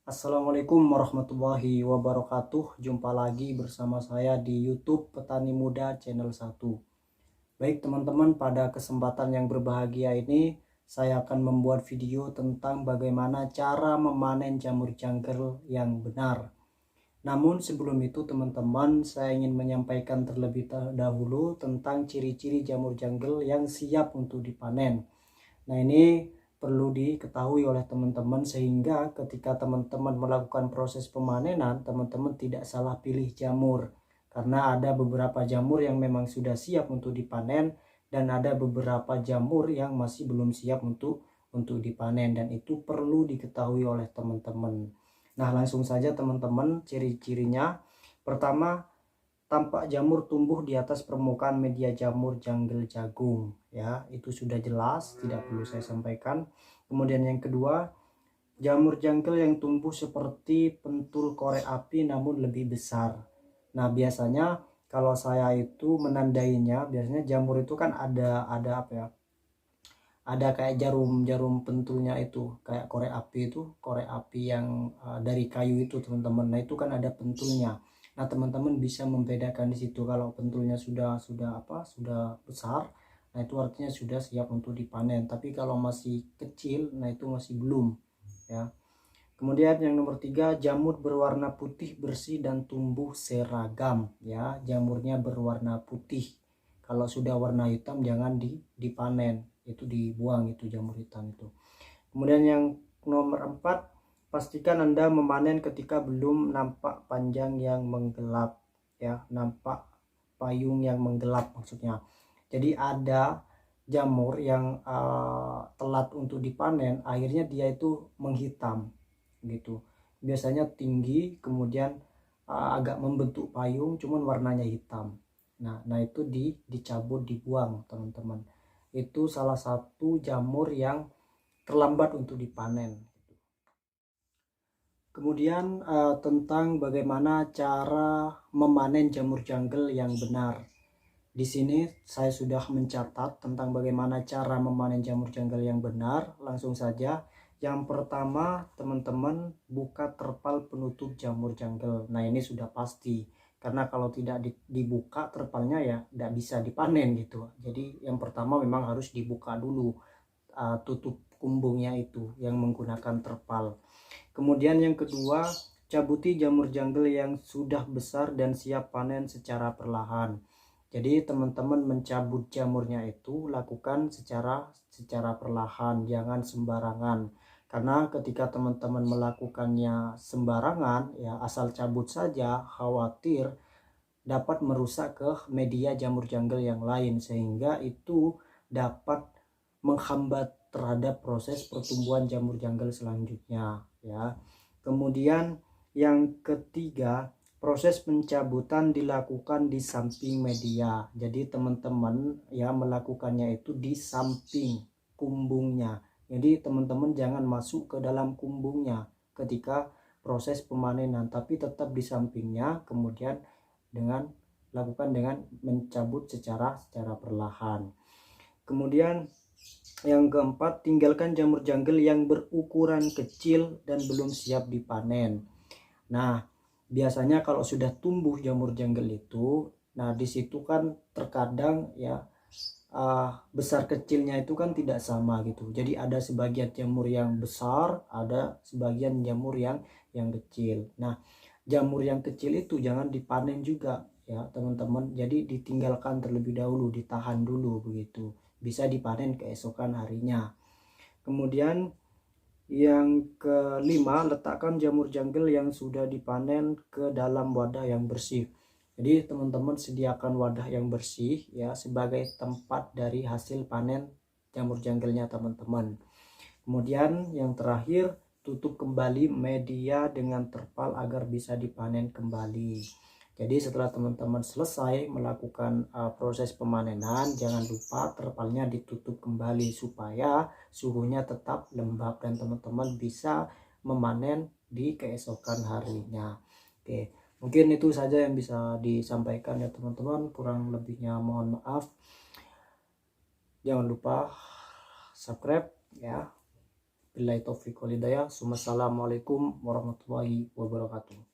Assalamualaikum warahmatullahi wabarakatuh. Jumpa lagi bersama saya di YouTube Petani Muda Channel 1. Baik teman-teman, pada kesempatan yang berbahagia ini saya akan membuat video tentang bagaimana cara memanen jamur jangkar yang benar. Namun sebelum itu teman-teman, saya ingin menyampaikan terlebih dahulu tentang ciri-ciri jamur jangkar yang siap untuk dipanen. Nah, ini perlu diketahui oleh teman-teman sehingga ketika teman-teman melakukan proses pemanenan, teman-teman tidak salah pilih jamur. Karena ada beberapa jamur yang memang sudah siap untuk dipanen dan ada beberapa jamur yang masih belum siap untuk dipanen, dan itu perlu diketahui oleh teman-teman. Nah, langsung saja teman-teman, ciri-cirinya. Pertama, tampak jamur tumbuh di atas permukaan media jamur janggal jagung, ya itu sudah jelas, tidak perlu saya sampaikan. Kemudian yang kedua, jamur janggal yang tumbuh seperti pentul korek api namun lebih besar. Nah, biasanya kalau saya itu menandainya, biasanya jamur itu kan ada apa ya, ada kayak jarum pentulnya itu, kayak korek api itu, korek api yang dari kayu itu teman-teman. Nah, itu kan ada pentulnya. Nah, teman-teman bisa membedakan di situ. Kalau pentulnya sudah besar, nah itu artinya sudah siap untuk dipanen. Tapi kalau masih kecil, nah itu masih belum, ya. Kemudian yang nomor 3, jamur berwarna putih bersih dan tumbuh seragam, ya. Jamurnya berwarna putih. Kalau sudah warna hitam jangan dipanen, itu dibuang, itu jamur hitam itu. Kemudian yang nomor 4, pastikan Anda memanen ketika belum nampak panjang yang menggelap, ya, nampak payung yang menggelap maksudnya. Jadi ada jamur yang telat untuk dipanen, akhirnya dia itu menghitam gitu. Biasanya tinggi, kemudian agak membentuk payung, cuman warnanya hitam. Nah itu dicabut, dibuang teman-teman. Itu salah satu jamur yang terlambat untuk dipanen. Kemudian tentang bagaimana cara memanen jamur janggal yang benar. Di sini saya sudah mencatat tentang bagaimana cara memanen jamur janggal yang benar. Langsung saja. Yang pertama, teman-teman buka terpal penutup jamur janggal. Nah, ini sudah pasti. Karena kalau tidak dibuka terpalnya, ya tidak bisa dipanen gitu. Jadi yang pertama memang harus dibuka dulu tutup kumbungnya itu yang menggunakan terpal. Kemudian yang kedua, cabuti jamur janggal yang sudah besar dan siap panen secara perlahan. Jadi teman-teman mencabut jamurnya itu lakukan secara perlahan, jangan sembarangan. Karena ketika teman-teman melakukannya sembarangan, ya asal cabut saja, khawatir dapat merusak ke media jamur janggal yang lain, sehingga itu dapat menghambat terhadap proses pertumbuhan jamur janggal selanjutnya, ya. Kemudian yang ketiga, proses pencabutan dilakukan di samping media. Jadi teman-teman ya melakukannya itu di samping kumbungnya. Jadi teman-teman jangan masuk ke dalam kumbungnya ketika proses pemanenan, tapi tetap di sampingnya. Kemudian lakukan dengan mencabut secara perlahan. Kemudian yang keempat, tinggalkan jamur janggal yang berukuran kecil dan belum siap dipanen. Nah, biasanya kalau sudah tumbuh jamur janggal itu, nah disitu kan terkadang ya besar kecilnya itu kan tidak sama gitu. Jadi ada sebagian jamur yang besar, ada sebagian jamur yang kecil. Nah, jamur yang kecil itu jangan dipanen juga ya teman-teman. Jadi ditinggalkan terlebih dahulu, ditahan dulu begitu. Bisa dipanen keesokan harinya. Kemudian yang kelima, letakkan jamur janggal yang sudah dipanen ke dalam wadah yang bersih. Jadi teman-teman sediakan wadah yang bersih ya sebagai tempat dari hasil panen jamur janggalnya teman-teman. Kemudian yang terakhir, tutup kembali media dengan terpal agar bisa dipanen kembali. Jadi setelah teman-teman selesai melakukan proses pemanenan, jangan lupa terpalnya ditutup kembali supaya suhunya tetap lembab dan teman-teman bisa memanen di keesokan harinya. Oke, mungkin itu saja yang bisa disampaikan ya teman-teman. Kurang lebihnya mohon maaf. Jangan lupa subscribe ya. Billahi taufiq wal hidayah. Wassalamualaikum warahmatullahi wabarakatuh.